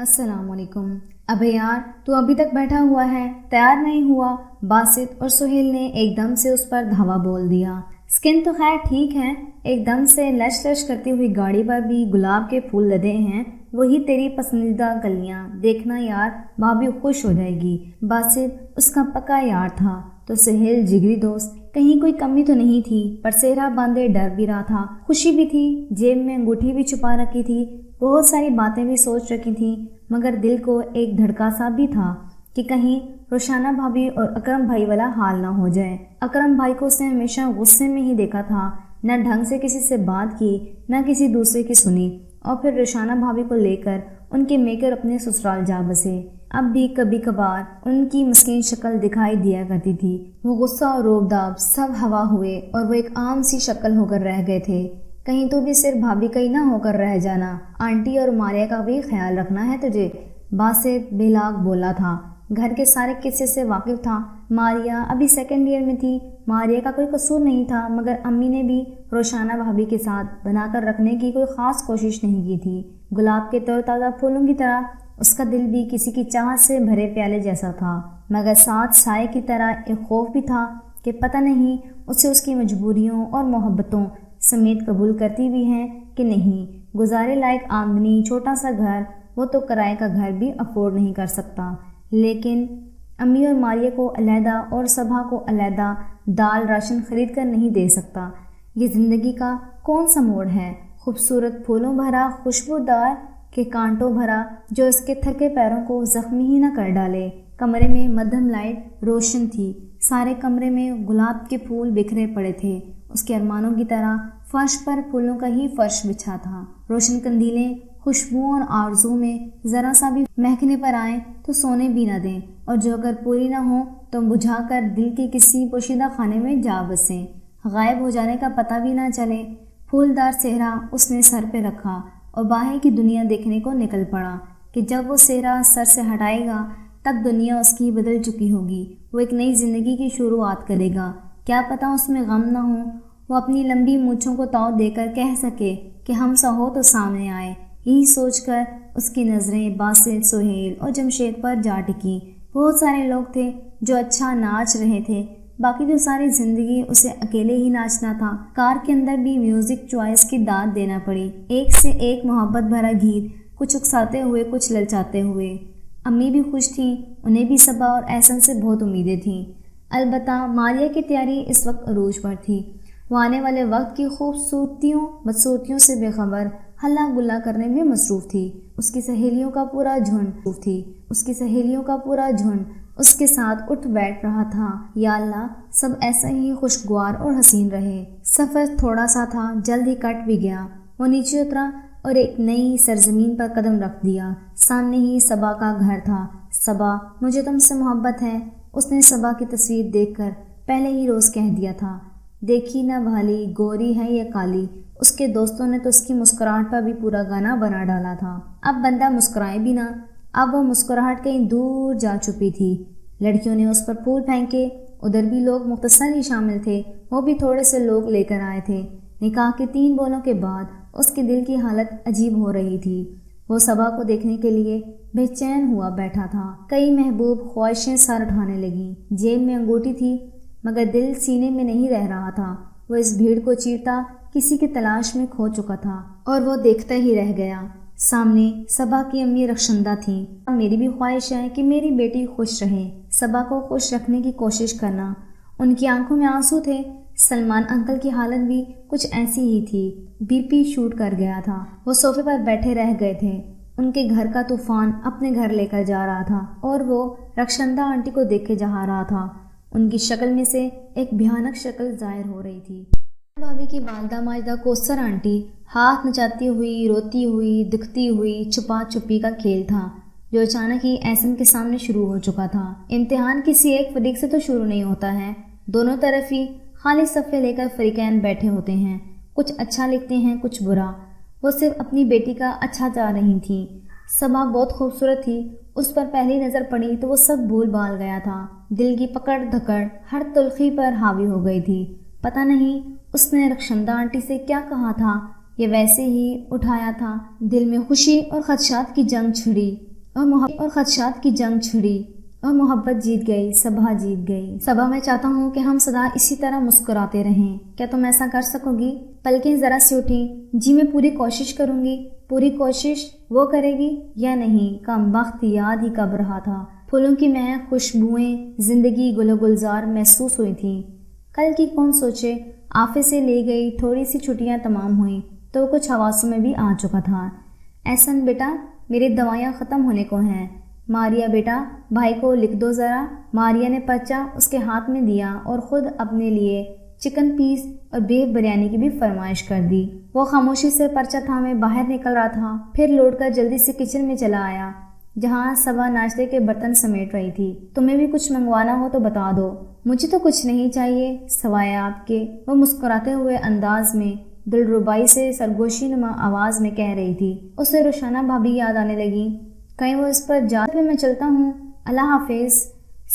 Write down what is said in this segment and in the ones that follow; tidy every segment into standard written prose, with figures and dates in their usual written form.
السلام علیکم۔ ابے یار تو ابھی تک بیٹھا ہوا ہے، تیار نہیں ہوا؟ باسط اور سہیل نے ایک دم سے اس پر دھاوا بول دیا۔ سکن تو خیر ٹھیک ہے، ایک دم سے لش لش کرتی ہوئی گاڑی پر بھی گلاب کے پھول لدے ہیں، وہی تیری پسندیدہ کلیاں، دیکھنا یار بھابھی خوش ہو جائے گی۔ باسط اس کا پکا یار تھا تو سہیل جگری دوست، کہیں کوئی کمی تو نہیں تھی، پر سہرا باندھے ڈر بھی رہا تھا، خوشی بھی تھی، جیب میں انگوٹھی بھی چھپا رکھی تھی، بہت ساری باتیں بھی سوچ رکھی تھیں، مگر دل کو ایک دھڑکا سا بھی تھا کہ کہیں روشانہ بھابھی اور اکرم بھائی والا حال نہ ہو جائے۔ اکرم بھائی کو اس نے ہمیشہ غصے میں ہی دیکھا تھا، نہ ڈھنگ سے کسی سے بات کی، نہ کسی دوسرے کی سنی، اور پھر روشانہ بھابھی کو لے کر ان کے میکر اپنے سسرال جا بسے۔ اب بھی کبھی کبھار ان کی مسکین شکل دکھائی دیا کرتی تھی، وہ غصہ اور روب سب ہوا ہوئے اور وہ ایک عام سی شکل ہو کر رہ گئے تھے۔ کہیں تو بھی صرف بھابھی کا ہی نہ ہو کر رہ جانا، آنٹی اور ماریا کا بھی خیال رکھنا ہے تجھے، باسط بے لاگ بولا تھا۔ گھر کے سارے قصے سے واقف تھا۔ ماریا ابھی سیکنڈ ایئر میں تھی، ماریا کا کوئی قصور نہیں تھا، مگر امی نے بھی روشانہ بھابھی کے ساتھ بنا کر رکھنے کی کوئی خاص کوشش نہیں کی تھی۔ گلاب کے تر تازہ پھولوں کی طرح اس کا دل بھی کسی کی چاہت سے بھرے پیالے جیسا تھا، مگر ساتھ سائے کی طرح ایک خوف بھی تھا کہ پتہ نہیں اسے اس کی مجبوریوں اور محبتوں سمیت قبول کرتی بھی ہیں کہ نہیں۔ گزارے لائق آمدنی، چھوٹا سا گھر، وہ تو کرائے کا گھر بھی افورڈ نہیں کر سکتا، لیکن امی اور ماریہ کو علیحدہ اور صبا کو علیحدہ دال راشن خرید کر نہیں دے سکتا۔ یہ زندگی کا کون سا موڑ ہے، خوبصورت پھولوں بھرا، خوشبودار کہ کانٹوں بھرا، جو اس کے تھکے پیروں کو زخمی ہی نہ کر ڈالے۔ کمرے میں مدھم لائٹ روشن تھی، سارے کمرے میں گلاب کے پھول بکھرے پڑے تھے، اس کے ارمانوں کی طرح فرش پر پھولوں کا ہی فرش بچھا تھا۔ روشن قندیلیں خوشبوؤں اور آرزو میں ذرا سا بھی مہکنے پر آئیں تو سونے بھی نہ دیں، اور جو اگر پوری نہ ہوں تو بجھا کر دل کے کسی پوشیدہ خانے میں جا بسیں، غائب ہو جانے کا پتہ بھی نہ چلے۔ پھولدار صحرا اس نے سر پہ رکھا اور باہر کی دنیا دیکھنے کو نکل پڑا کہ جب وہ صحرا سر سے ہٹائے گا تب دنیا اس کی بدل چکی ہوگی، وہ ایک نئی زندگی کی شروعات کرے گا، کیا پتہ اس میں غم نہ ہو، وہ اپنی لمبی مونچھوں کو تاؤ دے کر کہہ سکے کہ ہم سا ہو تو سامنے آئے۔ یہی سوچ کر اس کی نظریں باسط، سہیل اور جمشید پر جا ٹکی۔ بہت سارے لوگ تھے جو اچھا ناچ رہے تھے، باقی تو ساری زندگی اسے اکیلے ہی ناچنا تھا۔ کار کے اندر بھی میوزک چوائس کی داد دینا پڑی، ایک سے ایک محبت بھرا گیت، کچھ اکساتے ہوئے کچھ للچاتے ہوئے۔ امی بھی خوش تھیں، انہیں بھی صبا اور احسن سے بہت امیدیں تھیں، البتہ ماریہ کی تیاری اس وقت عروج پر تھی۔ وہ آنے والے وقت کی خوبصورتیوں بدصورتیوں سے بے خبر ہلا گلا کرنے میں مصروف تھی۔ اس کی سہیلیوں کا پورا جھنڈ اس کے ساتھ اٹھ بیٹھ رہا تھا۔ یا اللہ سب ایسا ہی خوشگوار اور حسین رہے۔ سفر تھوڑا سا تھا، جلد ہی کٹ بھی گیا۔ وہ نیچے اترا اور ایک نئی سرزمین پر قدم رکھ دیا۔ سامنے ہی صبا کا گھر تھا۔ صبا، مجھے تم سے محبت ہے، اس نے صبا کی تصویر دیکھ کر پہلے ہی روز کہہ دیا تھا۔ دیکھی نہ بھالی، گوری ہے یا کالی، اس کے دوستوں نے تو اس کی مسکراہٹ پر بھی پورا گانا بنا ڈالا تھا۔ اب بندہ مسکرائے بھی نہ، اب وہ مسکراہٹ کہیں دور جا چھپی تھی۔ لڑکیوں نے اس پر پھول پھینکے، ادھر بھی لوگ مختصر ہی شامل تھے، وہ بھی تھوڑے سے لوگ لے کر آئے تھے۔ نکاح کے 3 بولوں کے بعد اس کے دل کی حالت عجیب ہو رہی تھی۔ وہ صبا کو دیکھنے کے لیے بے چین ہوا بیٹھا تھا۔ کئی محبوب خواہشیں سر اٹھانے لگیں، جیب میں انگوٹھی تھی، مگر دل سینے میں نہیں رہ رہا تھا۔ وہ اس بھیڑ کو چیرتا کسی کی تلاش میں کھو چکا تھا، اور وہ دیکھتا ہی رہ گیا۔ سامنے صبا کی امی رخشندہ تھیں۔ میری بھی خواہش ہے کہ میری بیٹی خوش رہے، صبا کو خوش رکھنے کی کوشش کرنا۔ ان کی آنکھوں میں آنسو تھے۔ سلمان انکل کی حالت بھی کچھ ایسی ہی تھی، بی پی شوٹ کر گیا تھا، وہ صوفے پر بیٹھے رہ گئے تھے۔ ان کے گھر کا طوفان اپنے گھر لے کر جا رہا تھا، اور وہ رخشندہ آنٹی کو دیکھ کے جا رہا تھا۔ ان کی شکل میں سے ایک بھیانک شکل ظاہر ہو رہی تھی۔ بھابھی کی والدہ ماجدہ کوثر آنٹی ہاتھ نچاتی ہوئی، روتی ہوئی، دکھتی ہوئی، چھپا چھپی کا کھیل تھا جو اچانک ہی احسن کے سامنے شروع ہو چکا تھا۔ امتحان کسی ایک فریق سے تو شروع نہیں ہوتا ہے، دونوں طرف ہی خالی صفحے لے کر فریقین بیٹھے ہوتے ہیں، کچھ اچھا لکھتے ہیں کچھ برا۔ وہ صرف اپنی بیٹی کا اچھا چاہ رہی تھیں۔ صبا بہت خوبصورت تھی، اس پر پہلی نظر پڑی تو وہ سب بھول بھال گیا تھا۔ دل کی پکڑ دھکڑ ہر تلخی پر حاوی ہو گئی تھی۔ پتہ نہیں اس نے رخشندہ آنٹی سے کیا کہا تھا، یہ ویسے ہی اٹھایا تھا۔ دل میں خوشی اور خدشات کی جنگ چھڑی۔ اور محبت اور خدشات کی جنگ چھڑی اور محبت جیت گئی، صبا جیت گئی۔ صبا، میں چاہتا ہوں کہ ہم سدا اسی طرح مسکراتے رہیں، کیا تم ایسا کر سکو گی؟ پلکیں ذرا سی اٹھیں۔ جی میں پوری کوشش کروں گی۔ پوری کوشش وہ کرے گی یا نہیں؟ کم بخت یاد ہی کب رہا تھا، پھولوں کی مہک، خوشبوئیں، زندگی گل و گلزار محسوس ہوئی تھیں۔ کل کی کون سوچے، آفس سے لے گئی، تھوڑی سی چھٹیاں تمام ہوئیں تو کچھ حواسوں میں بھی آ چکا تھا۔ احسن بیٹا، میری دوائیاں ختم ہونے کو ہیں۔ ماریا بیٹا، بھائی کو لکھ دو ذرا۔ ماریا نے پرچہ اس کے ہاتھ میں دیا اور خود اپنے لیے چکن پیس اور بیف بریانی کی بھی فرمائش کر دی۔ وہ خاموشی سے پرچہ تھامے باہر نکل رہا تھا، پھر لوٹ کر جلدی سے کچن میں چلا آیا جہاں صبا ناشتے کے برتن سمیٹ رہی تھی۔ تمہیں بھی کچھ منگوانا ہو تو بتا دو۔ مجھے تو کچھ نہیں چاہیے سوائے آپ کے، وہ مسکراتے ہوئے انداز میں دلربائی سے سرگوشی نما آواز میں کہہ رہی تھی۔ اسے روشانہ بھابھی یاد آنے لگی، کہیں وہ اس پر جاتے میں چلتا ہوں۔ اللہ حافظ۔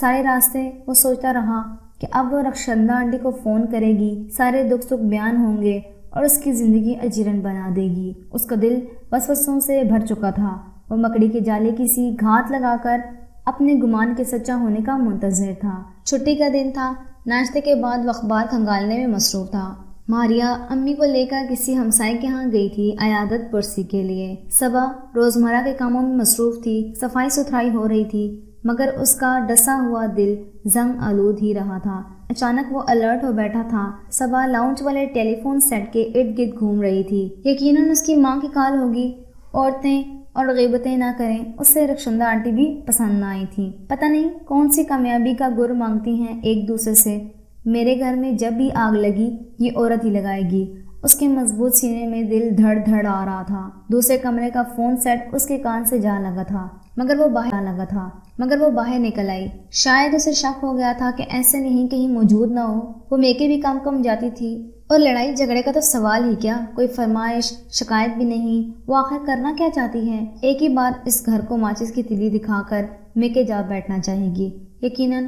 سارے راستے وہ سوچتا رہا کہ اب وہ رخشندہ آنٹی کو فون کرے گی، سارے دکھ سکھ بیان ہوں گے اور اس کی زندگی اجیرن بنا دے گی۔ اس کا دل وسوسوں سے بھر چکا تھا۔ وہ مکڑی کے جالے کی سی گھات لگا کر اپنے گمان کے سچا ہونے کا منتظر تھا۔ چھٹی کا دن تھا، ناشتے کے بعد وہ اخبار کھنگالنے میں مصروف تھا۔ ماریا امی کو لے کر کسی ہمسائے کے ہاں گئی تھی عیادت پرسی کے لیے۔ صبا روزمرہ کے کاموں میں مصروف تھی، صفائی ستھرائی ہو رہی تھی، مگر اس کا ڈسا ہوا دل زنگ آلود ہی رہا تھا۔ اچانک وہ الرٹ ہو بیٹھا تھا۔ صبا لاؤنج والے ٹیلی فون سیٹ کے ارد گرد گھوم رہی تھی۔ یقیناً اس کی ماں کی کال ہوگی۔ عورتیں اور غیبتیں نہ کریں، اس سے رخشندہ آنٹی بھی پسند نہ آئی تھیں۔ پتہ نہیں کون سی کامیابی کا گر مانگتی ہیں ایک دوسرے سے۔ میرے گھر میں جب بھی آگ لگی یہ عورت ہی لگائے گی۔ اس کے مضبوط سینے میں دل دھڑ دھڑ آ رہا تھا۔ دوسرے کمرے کا فون سیٹ اس کے کان سے جا لگا تھا، مگر وہ باہر نکل آئی۔ شاید اسے شک ہو گیا تھا کہ ایسے نہیں کہیں موجود نہ ہو۔ وہ میکے بھی کم جاتی تھی اور لڑائی جھگڑے کا تو سوال ہی کیا، کوئی فرمائش شکایت بھی نہیں۔ وہ آخر کرنا کیا چاہتی ہے؟ ایک ہی بار اس گھر کو ماچس کی تیلی دکھا کر میکے جا بیٹھنا چاہے گی۔ یقیناً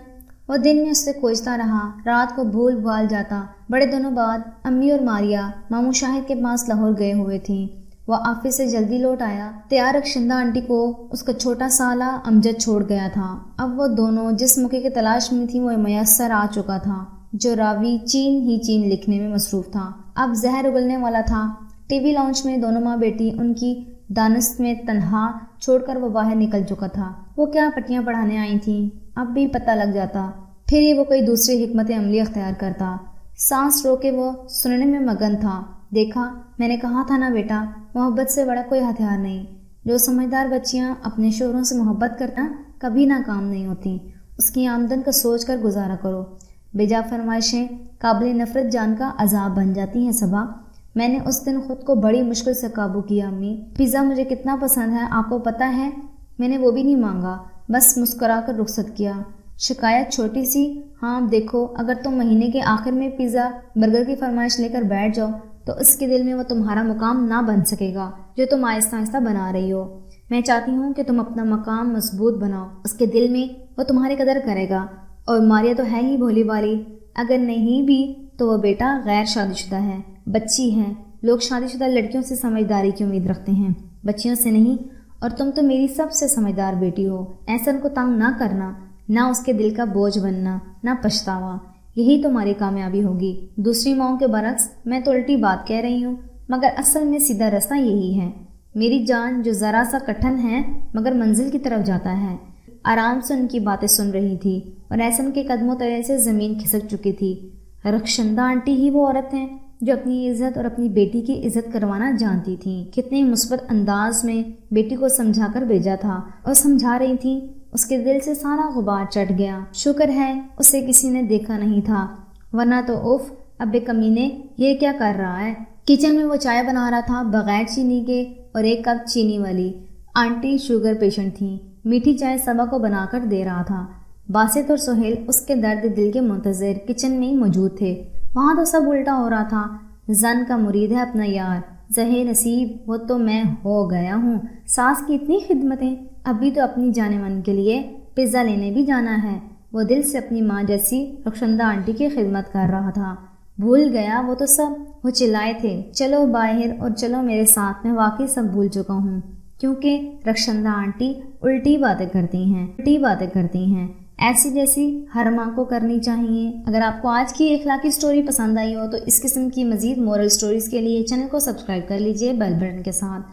وہ دن میں اس سے کوچتا رہا، رات کو بھول بھال جاتا۔ بڑے دنوں بعد امی اور ماریا ماموں شاہد کے پاس لاہور گئے ہوئے تھیں۔ وہ آفس سے جلدی لوٹ آیا۔ تیار رخشندہ آنٹی کو اس کا چھوٹا سالہ امجد چھوڑ گیا تھا۔ اب وہ دونوں جس موقع کی تلاش میں تھیں وہ میسر آ چکا تھا، جو راوی چین لکھنے میں مصروف تھا۔ اب زہر اگلنے والا تھا۔ ٹی وی لاؤنج میں دونوں ماں بیٹی ان کی دانست میں تنہا چھوڑ کر وہ باہر نکل چکا تھا۔ وہ کیا پٹیاں پڑھانے آئی تھیں، اب بھی پتہ لگ جاتا، پھر ہی وہ کوئی دوسری حکمت عملی اختیار کرتا۔ سانس رو کے وہ سننے میں مگن تھا۔ دیکھا، میں نے کہا تھا نا بیٹا، محبت سے بڑا کوئی ہتھیار نہیں۔ جو سمجھدار بچیاں اپنے شوہروں سے محبت کرتا کبھی ناکام نہیں ہوتی۔ اس کی آمدن کا سوچ کر گزارا کرو۔ بجا فرمائشیں قابل نفرت جان کا عذاب بن جاتی ہیں صبا۔ میں نے اس دن خود کو بڑی مشکل سے قابو کیا امی۔ پیزا مجھے کتنا پسند ہے آپ کو پتہ ہے، میں نے وہ بھی نہیں مانگا، بس مسکرا کر رخصت کیا۔ شکایت چھوٹی سی، ہاں دیکھو، اگر تم مہینے کے آخر میں پیزا برگر کی فرمائش لے کر بیٹھ جاؤ تو اس کے دل میں وہ تمہارا مقام نہ بن سکے گا جو تم آہستہ آہستہ بنا رہی ہو۔ میں چاہتی ہوں کہ تم اپنا مقام مضبوط بناؤ، اس کے دل میں وہ تمہاری قدر کرے گا۔ اور ماریا تو ہے ہی بھولی والی، اگر نہیں بھی تو وہ بیٹا غیر شادی شدہ ہے، بچی ہے۔ لوگ شادی شدہ لڑکیوں سے سمجھداری کی امید رکھتے ہیں، بچیوں سے نہیں، اور تم تو میری سب سے سمجھدار بیٹی ہو۔ ایسا ان کو تنگ نہ کرنا، نہ اس کے دل کا بوجھ بننا، نہ پچھتاوا، یہی تمہاری کامیابی ہوگی۔ دوسری ماؤں کے برعکس میں تو الٹی بات کہہ رہی ہوں، مگر اصل میں سیدھا رستہ یہی ہے۔ میری جان جو ذرا سا کٹھن ہے مگر منزل کی طرف جاتا ہے۔ آرام سے ان کی باتیں سن رہی تھی اور احسن کے قدموں تلے سے زمین کھسک چکی تھی۔ رخشندہ آنٹی ہی وہ عورت ہیں جو اپنی عزت اور اپنی بیٹی کی عزت کروانا جانتی تھیں۔ کتنے مثبت انداز میں بیٹی کو سمجھا کر بھیجا تھا اور سمجھا رہی تھیں، اس کے دل سے سارا غبار چٹ گیا۔ شکر ہے اسے کسی نے دیکھا نہیں تھا، ورنہ تو اف ابے کمینے یہ کیا کر رہا ہے۔ کچن میں وہ چائے بنا رہا تھا بغیر چینی کے اور ایک کپ چینی والی۔ آنٹی شوگر پیشنٹ تھیں، میٹھی چائے صبا کو بنا کر دے رہا تھا۔ باسط اور سہیل اس کے درد دل کے منتظر کچن میں ہی موجود تھے۔ وہاں تو سب الٹا ہو رہا تھا۔ زن کا مرید ہے اپنا یار، زہے نصیب وہ تو میں ہو گیا ہوں۔ ساس کی اتنی خدمتیں، ابھی تو اپنی جانے من کے لیے پیزا لینے بھی جانا ہے۔ وہ دل سے اپنی ماں جیسی رخشندہ آنٹی کی خدمت کر رہا تھا۔ بھول گیا وہ تو سب۔ وہ چلائے تھے، چلو باہر اور چلو میرے ساتھ، میں واقعی سب بھول چکا ہوں۔ کیونکہ رخشندہ آنٹی الٹی باتیں کرتی ہیں ایسی جیسی ہر ماں کو کرنی چاہیے۔ اگر آپ کو آج کی اخلاقی سٹوری پسند آئی ہو تو اس قسم کی مزید مورل سٹوریز کے لیے چینل کو سبسکرائب کر لیجئے بیل بٹن کے ساتھ۔